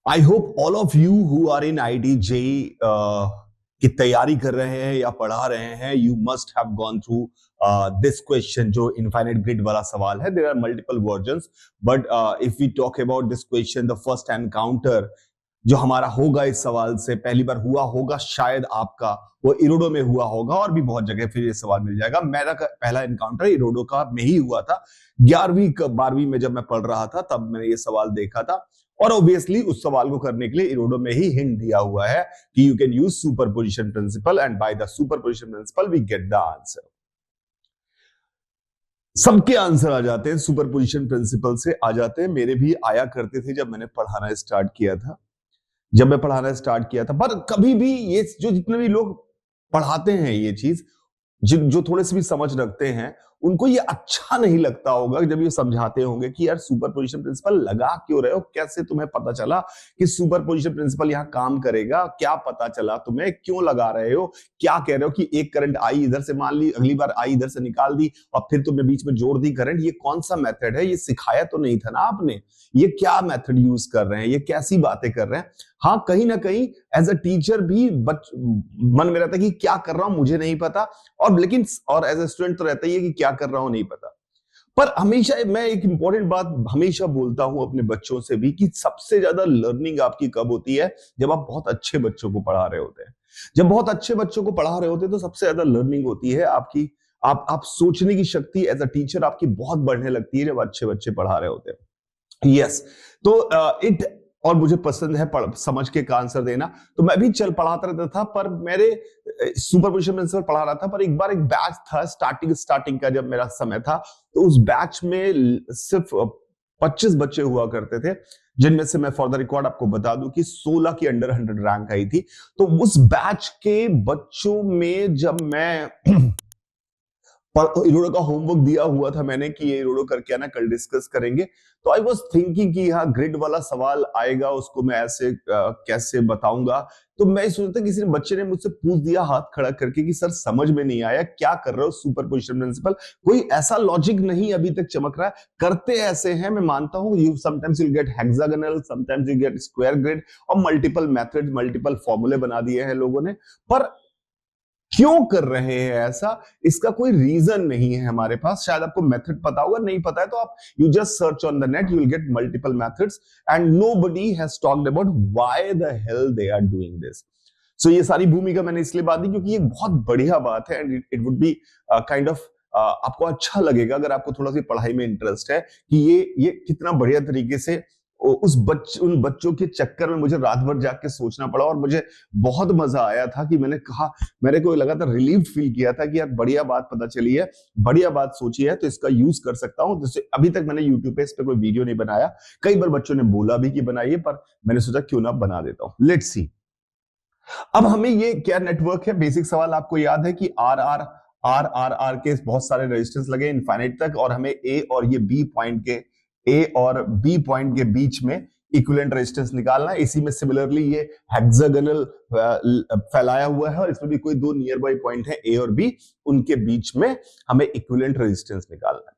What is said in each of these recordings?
I hope all of you who are in IIT JEE की तैयारी कर रहे हैं या पढ़ा रहे हैं, you must have gone through this question जो इनफाइनाइट ग्रिड वाला सवाल है. There are multiple versions, but if we talk about this question, the first encounter जो हमारा होगा इस सवाल से, पहली बार हुआ होगा शायद आपका, वो इरोडो में हुआ होगा और भी बहुत जगह फिर ये सवाल मिल जाएगा. मेरा पहला एनकाउंटर इरोडो का में ही हुआ था. 11वीं 12वीं में जब मैं पढ़ रहा था तब मैंने ये सवाल देखा था, और ऑब्वियसली उस सवाल को करने के लिए इरोडो में ही हिंट दिया हुआ है कि you can use superposition principle and by the superposition principle we get the answer. सबके आंसर आ जाते हैं, सुपरपोजिशन प्रिंसिपल से आ जाते हैं. मेरे भी आया करते थे जब मैंने पढ़ाना स्टार्ट किया था. पर कभी भी ये जो जितने भी लोग पढ़ाते हैं ये चीज, जो थोड़े से भी समझ रखते हैं, उनको ये अच्छा नहीं लगता होगा जब ये समझाते होंगे कि यार सुपरपोजिशन प्रिंसिपल लगा क्यों रहे हो, कैसे तुम्हें पता चला कि सुपरपोजिशन प्रिंसिपल यहां काम करेगा, क्या पता चला तुम्हें, क्यों लगा रहे हो, क्या कह रहे हो कि एक करंट आई इधर से, मान ली अगली बार आई इधर से निकाल दी और फिर तुमने बीच में जोड़ दी करंट, ये कौन सा मेथड है, ये सिखाया तो नहीं था ना आपने, ये क्या मेथड यूज कर रहे हैं, ये कैसी बातें कर रहे हैं. हाँ, कहीं ना कहीं एज अ टीचर भी मन में रहता है कि क्या कर रहा हूं मुझे नहीं पता, और लेकिन और एज अ स्टूडेंट तो रहता ही है कि क्या कर रहा हूं नहीं पता. पर हमेशा मैं एक इंपॉर्टेंट बात हमेशा बोलता हूं अपने बच्चों से भी कि सबसे ज्यादा लर्निंग आपकी कब होती है, जब आप बहुत अच्छे बच्चों को पढ़ा रहे होते हैं. जब बहुत अच्छे बच्चों को पढ़ा रहे होते हैं तो सबसे ज्यादा लर्निंग होती है आपकी. आप सोचने की शक्ति एज अ टीचर आपकी बहुत बढ़ने लगती है जब अच्छे बच्चे पढ़ा रहे होते हैं. यस, तो इट और मुझे पसंद है समझ के का आंसर देना, तो मैं भी चल पढ़ाता रहता था. पर मेरे सुपरपोजिशन प्रिंसिपल पढ़ा रहा था, पर एक बार एक बैच था स्टार्टिंग का जब मेरा समय था, तो उस बैच में सिर्फ 25 बच्चे हुआ करते थे, जिनमें से मैं फॉर द रिकॉर्ड आपको बता दूं कि 16 की अंडर 100 रैंक आई थी. तो उस बैच के बच्चों में जब मैं पर इरोडो का होमवर्क दिया हुआ था मैंने कि ये इरोडो करके आना, कल डिस्कस करेंगे, तो आई वाज थिंकिंग कि हाँ ग्रिड वाला सवाल आएगा, उसको मैं ऐसे कैसे बताऊंगा. तो मैं सोचता किसी ने बच्चे ने मुझसे पूछ दिया हाथ खड़ा करके कि सर समझ में नहीं आया, क्या कर रहे हो सुपरपोजिशन प्रिंसिपल, कोई ऐसा लॉजिक नहीं अभी तक चमक रहा है, करते ऐसे हैं. मैं मानता हूं you sometimes you get hexagonal, sometimes you get square grid, और मल्टीपल मेथड्स, मल्टीपल फॉर्मूले बना दिए हैं लोगों ने. पर क्यों कर रहे हैं ऐसा, इसका कोई रीजन नहीं है हमारे पास. शायद आपको मेथड पता होगा, नहीं पता है तो आप you just search on the net, you will get multiple methods and nobody has talked about why the hell they are doing this. So ये सारी भूमिका मैंने इसलिए बात दी क्योंकि ये बहुत बढ़िया बात है and it would be kind of आपको अच्छा लगेगा अगर आपको थोड़ा सी पढ़ाई में इंटरेस्ट है कि ये कितना बढ़िया तरीके से उन बच्चों के चक्कर में मुझे रात भर जाग के सोचना पड़ा, और मुझे बहुत मजा आया था कि मैंने कहा, मेरे को लगातार रिलीव्ड फील किया था कि यार बढ़िया बात पता चली है, बढ़िया बात सोची है, तो इसका यूज कर सकता हूं. जैसे अभी तक मैंने यूट्यूब पे इस पे कोई वीडियो नहीं बनाया, कई बार बच्चों ने बोला भी कि बनाइए, पर मैंने सोचा क्यों ना बना देता हूं. Let's see. अब हमें ये क्या नेटवर्क है, बेसिक सवाल आपको याद है कि आर के बहुत सारे रेजिस्टेंस लगे इनफाइनाइट तक, और हमें ए और ये बी पॉइंट के बीच में इक्विवेलेंट रेजिस्टेंस निकालना है. इसी में सिमिलरली ये हेक्सागोनल फैलाया हुआ है और इसमें भी कोई दो नियर बाई पॉइंट है ए और बी, उनके बीच में हमें इक्विवेलेंट रेजिस्टेंस निकालना है.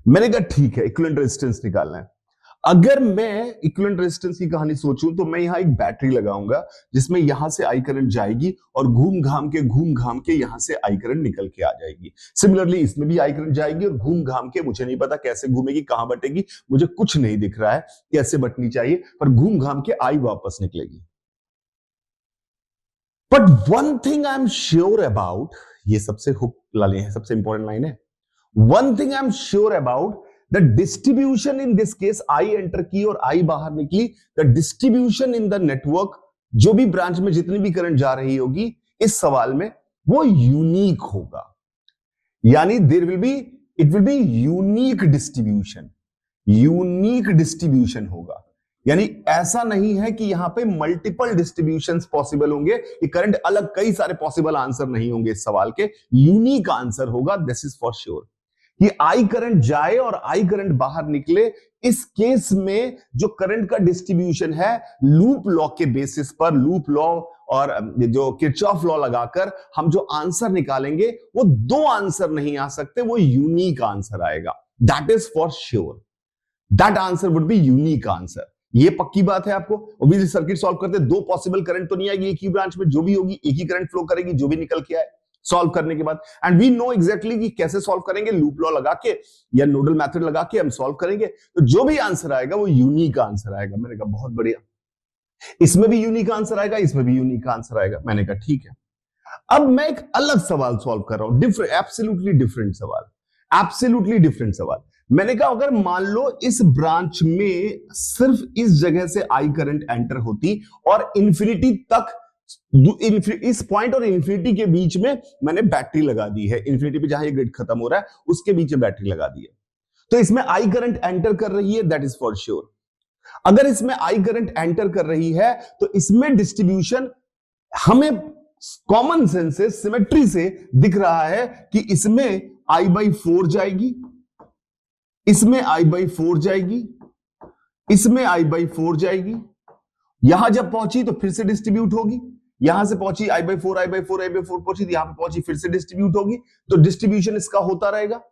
मैंने कहा ठीक है, इक्विवेलेंट रेजिस्टेंस निकालना है. अगर मैं इक्विवेलेंट रेजिस्टेंस की कहानी सोचूं तो मैं यहां एक बैटरी लगाऊंगा जिसमें यहां से आई करंट जाएगी और घूम घाम के यहां से आई करंट निकल के आ जाएगी. सिमिलरली इसमें भी आई करंट जाएगी और घूम घाम के, मुझे नहीं पता कैसे घूमेगी, कहां बटेगी, मुझे कुछ नहीं दिख रहा है कैसे बटनी चाहिए, पर घूम घाम के आई वापस निकलेगी. But one thing I am sure about, ये सबसे हुक लाइन है, सबसे इंपॉर्टेंट लाइन है. One thing I am sure about, the distribution in this case, I enter की और I बाहर निकली, the distribution in the network, जो भी ब्रांच में जितनी भी करंट जा रही होगी इस सवाल में, वो यूनिक होगा. यानी it will be unique distribution होगा. यानी ऐसा नहीं है कि यहां पे मल्टीपल डिस्ट्रीब्यूशंस पॉसिबल होंगे, ये करंट अलग कई सारे पॉसिबल आंसर नहीं होंगे इस सवाल के, यूनिक आंसर होगा. दिस इज फॉर श्योर कि आई करंट जाए और आई करंट बाहर निकले, इस केस में जो करंट का डिस्ट्रीब्यूशन है लूप लॉ के बेसिस पर, लूप लॉ और जो किरचॉफ लॉ लगाकर हम जो आंसर निकालेंगे वो दो आंसर नहीं आ सकते, वो यूनिक आंसर आएगा. That is for sure, that answer would be unique answer. ये पक्की बात है आपको। ऑब्वियसली सर्किट सॉल्व करते दो पॉसिबल करंट तो नहीं आएगी एक ही ब्रांच में, जो भी होगी एक ही करंट फ्लो करेगी जो भी निकल के आए सॉल्व करने के बाद। एंड वी नो एग्जैक्टली कि कैसे सॉल्व करेंगे, लूप लॉ लगा के या नोडल मेथड लगा के हम सॉल्व करेंगे, तो जो भी आंसर आएगा वो यूनिक आंसर आएगा। मैंने कहा बहुत बढ़िया, इसमें भी यूनिक आंसर आएगा, इसमें भी यूनिक आंसर आएगा। मैंने कहा ठीक है। अब मैं एक अलग सवाल सॉल्व कर रहा हूं, डिफरेंट, एब्सोल्युटली डिफरेंट सवाल, एब्सोल्युटली डिफरेंट सवाल। मैंने कहा अगर मान लो इस ब्रांच में सिर्फ इस जगह से आई करंट एंटर होती और इंफिनिटी तक, इस पॉइंट और इंफिनिटी के बीच में मैंने बैटरी लगा दी है, इंफिनिटी पे जहां ये ग्रिड खत्म हो रहा है उसके बीच में बैटरी लगा दी है, तो इसमें आई करंट एंटर कर रही है, दैट इज फॉर श्योर। अगर इसमें आई करंट एंटर कर रही है तो इसमें डिस्ट्रीब्यूशन हमें कॉमन सेंस से, सिमेट्री से दिख रहा है कि इसमें I/4 जाएगी, इसमें I/4 जाएगी, इसमें I/4 जाएगी, यहां जब पहुंची तो फिर से डिस्ट्रीब्यूट होगी, यहां से पहुंची I/4 I/4 I/4 पहुंची, यहां पे पहुंची फिर से डिस्ट्रीब्यूट होगी, तो डिस्ट्रीब्यूशन इसका होता रहेगा।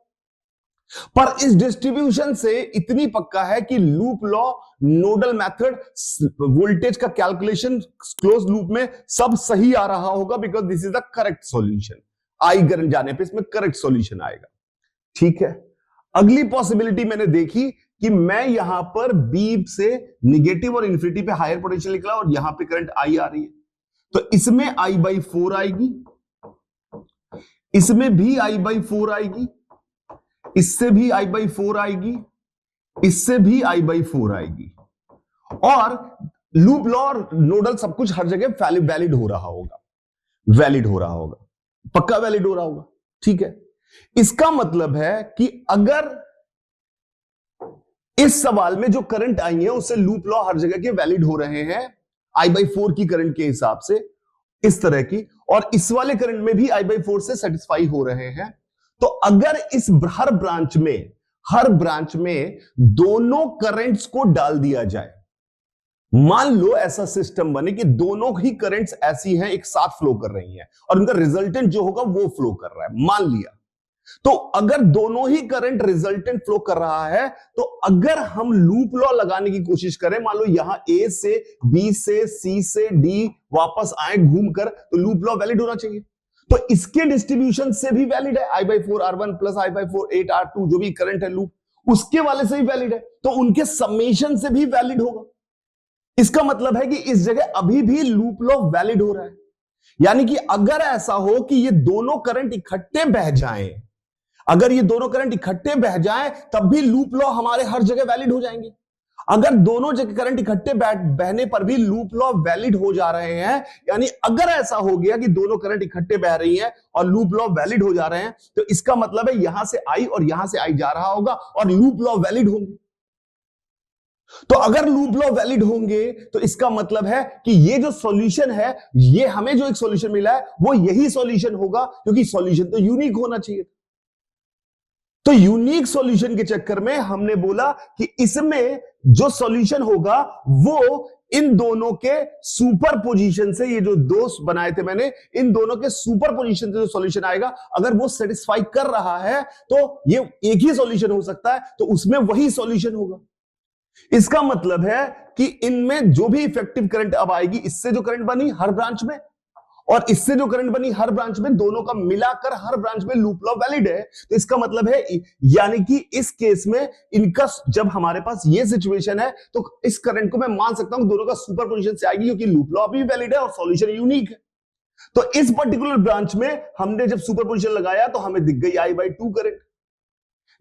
पर इस डिस्ट्रीब्यूशन से इतनी पक्का है कि loop law, nodal method, voltage का कैलकुलेशन क्लोज लूप में सब सही आ रहा होगा, because this is the correct solution. I current जाने पे इसमें करेक्ट सॉल्यूशन आएगा। ठीक है, अगली पॉसिबिलिटी मैंने देखी कि मैं यहां पर बी से निगेटिव और इंफिनिटी पे हायर पोटेंशियल निकला और यहां पे करंट आई आ रही है, तो इसमें I/4 आएगी, इसमें भी I/4 आएगी, इससे भी I/4 आएगी, इससे भी I/4 आएगी, और लूप लॉ और नोडल सब कुछ हर जगह वैलिड हो रहा होगा, वैलिड हो रहा होगा, पक्का वैलिड हो रहा होगा। ठीक है, इसका मतलब है कि अगर इस सवाल में जो करंट आई है उससे लूप लॉ हर जगह के वैलिड हो रहे हैं I/4 की करंट के हिसाब से, इस तरह की, और इस वाले करंट में भी I/4 से सेटिस्फाई हो रहे हैं, तो अगर इस हर ब्रांच में दोनों करंट्स को डाल दिया जाए, मान लो ऐसा सिस्टम बने कि दोनों ही करंट्स ऐसी हैं, एक साथ फ्लो कर रही हैं और उनका रिजल्टेंट जो होगा वो फ्लो कर रहा है, मान लिया, तो अगर दोनों ही करंट रिजल्टेंट फ्लो कर रहा है, तो अगर हम लूप लॉ लगाने की कोशिश करें, मान लो यहां ए से बी से सी से डी वापस आए घूमकर, तो लूप लॉ वैलिड होना चाहिए। तो इसके डिस्ट्रीब्यूशन से भी वैलिड है, I/4 R1 plus I/4 8 R2 जो भी करंट है लूप, उसके वाले से भी वैलिड है, तो उनके समेशन से भी वैलिड होगा। इसका मतलब है कि इस जगह अभी भी लूप लॉ वैलिड हो रहा है। यानी कि अगर ऐसा हो कि ये दोनों करंट इकट्ठे बह जाएं, अगर ये दोनों करंट इकट्ठे बह जाएं, तब भी लूप लॉ हमारे हर जगह वैलिड हो जाएंगे। अगर दोनों जगह करंट इकट्ठे बहने पर भी लूप लॉ वैलिड हो जा रहे हैं, यानी अगर ऐसा हो गया कि दोनों करंट इकट्ठे बह रही हैं और लूप लॉ वैलिड हो जा रहे हैं, तो इसका मतलब है यहां से आई और यहां से आई जा रहा होगा और लूप लॉ वैलिड होंगे। तो अगर लूप लॉ वैलिड होंगे तो इसका मतलब है कि ये जो सॉल्यूशन है, ये हमें जो एक सॉल्यूशन मिला है वो यही सॉल्यूशन होगा, क्योंकि सॉल्यूशन तो यूनिक होना चाहिए। तो यूनिक सॉल्यूशन के चक्कर में हमने बोला कि इसमें जो सॉल्यूशन होगा वो इन दोनों के सुपर पोजीशन से, ये जो दो बनाए थे मैंने, इन दोनों के सुपर पोजीशन से जो सॉल्यूशन आएगा, अगर वो सेटिस्फाई कर रहा है तो ये एक ही सॉल्यूशन हो सकता है, तो उसमें वही सॉल्यूशन होगा। इसका मतलब है कि इनमें जो भी इफेक्टिव करंट अब आएगी, इससे जो करंट बनी हर ब्रांच में और इससे जो करंट बनी हर ब्रांच में, दोनों का मिलाकर हर ब्रांच में लूप लॉ वैलिड है। तो इसका मतलब है, यानी कि इस केस में इनका, जब हमारे पास ये सिचुएशन है, तो इस करंट को मैं मान सकता हूं दोनों का सुपर पोजीशन से आएगी, क्योंकि लूप लॉ भी वैलिड है और सॉल्यूशन यूनिक है। तो इस पर्टिकुलर ब्रांच में हमने जब सुपर पोजीशन लगाया तो हमें दिख गई I/2 करंट।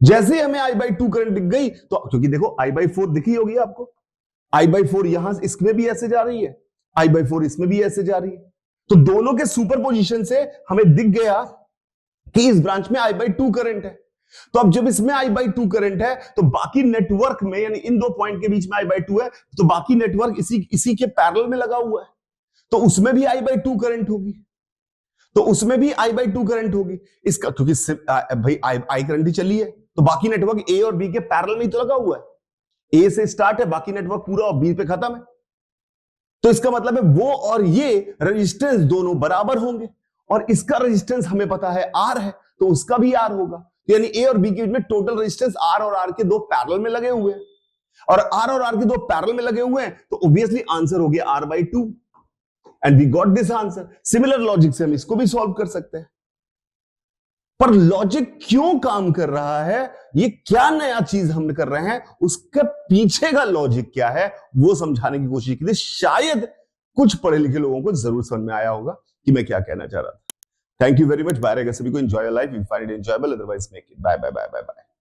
जैसे हमें I/2 करंट दिख गई, तो क्योंकि देखो I/4 दिखी होगी आपको, I/4 यहां इसमें भी ऐसे जा रही है, I/4 इसमें भी ऐसे जा रही है, तो दोनों के सुपर पोजीशन से हमें दिख गया कि इस ब्रांच में I/2 करंट है। तो अब जब इसमें I/2 करंट है, तो बाकी नेटवर्क में, यानी इन दो पॉइंट के बीच में I/2 है, तो बाकी नेटवर्क इसी के पैरेलल में लगा हुआ है, तो उसमें भी I/2 करंट होगी, तो उसमें भी I/2 करंट होगी। इसका क्योंकि भाई आई करंट ही चली है, तो बाकी नेटवर्क ए और बी के पैरेलल में ही तो लगा हुआ है। ए से स्टार्ट है, बाकी नेटवर्क पूरा और बी पे खत्म है, तो इसका मतलब है वो और ये रेजिस्टेंस दोनों बराबर होंगे, और इसका रेजिस्टेंस हमें पता है R है, तो उसका भी R होगा। यानी ए और बी के बीच में टोटल रेजिस्टेंस R और R के दो पैरेलल में लगे हुए हैं। और आर के दो पैरेलल में लगे हुए हैं, तो ऑब्वियसली आंसर हो गया r/2 and we got this answer. Similar logic से हम इसको भी सॉल्व कर सकते हैं। पर लॉजिक क्यों काम कर रहा है, ये क्या नया चीज हम कर रहे हैं, उसके पीछे का लॉजिक क्या है, वो समझाने की कोशिश की थी। शायद कुछ पढ़े लिखे लोगों को जरूर समझ में आया होगा कि मैं क्या कहना चाह रहा था। Thank you very much. Bye रहेगा सभी को। Enjoy your life, you find it enjoyable, otherwise make it. Bye bye bye bye bye.